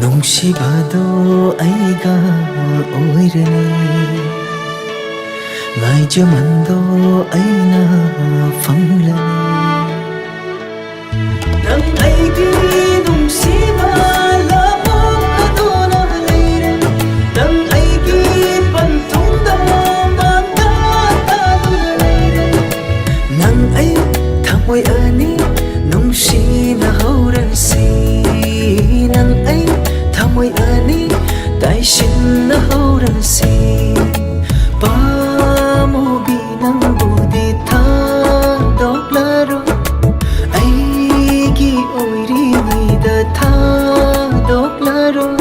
ꯅꯨꯡꯁꯤꯕꯗꯣ ꯑꯩꯒ ꯑꯣꯏꯔꯅꯤ ꯉꯥꯏꯖꯃꯟꯗꯣ ꯑꯩꯅ ꯐꯪꯂꯅꯤ ꯅꯪ ꯑꯩꯒꯤ ꯅꯨꯡꯁꯤꯕ ꯂꯥꯞꯄꯗꯨꯅ ꯂꯩꯔꯦ ꯅꯪ ꯑꯩꯒꯤ ꯄꯟꯊꯨꯡꯗ ꯃꯥꯡꯗ ꯇꯥꯗꯨꯅ ꯂꯩꯔꯦ ꯅꯪ ꯑꯩ ꯊꯃꯣꯏ ꯑꯅꯤ ꯅꯨꯡꯁꯤꯅ ꯍꯧꯔꯁꯤ ꯅꯪ ꯑꯩ ꯊꯃꯣꯏ ꯑꯅꯤ ꯇꯥꯏꯁꯤꯟꯅ ꯍꯧꯔꯁꯤ ꯄꯥꯝꯃꯨꯕꯤ ꯅꯪꯕꯨꯗꯤ ꯊꯥꯗꯣꯛꯂꯔꯣꯏ ꯑꯩꯒꯤ ꯑꯣꯏꯔꯤꯉꯩꯗ ꯊꯥꯗꯣꯛꯂꯔꯣꯏ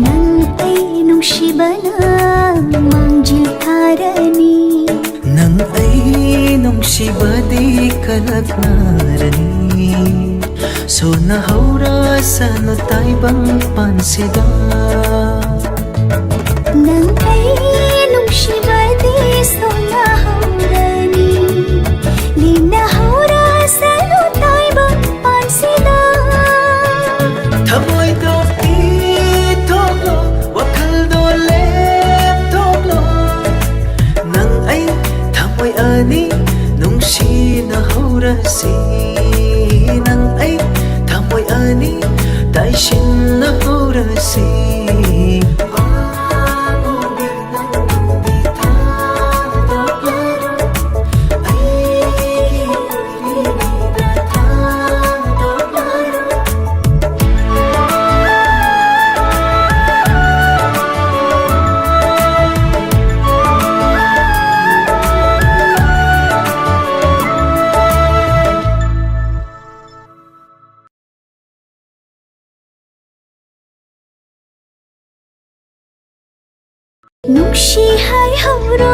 nang ay nungsibana mangjil tharani nang ay nungsibadi kalaknarani so nahaura sa no taibang pansida nang ay nungsibadi so nahaurani li nahaura sa no taibang pansida thamoy do itoklo wakal do leptoklo nang ay thamoy ani nungsina haurasi nang ay thamoy ani taishin na haurasi nungshi hai hauro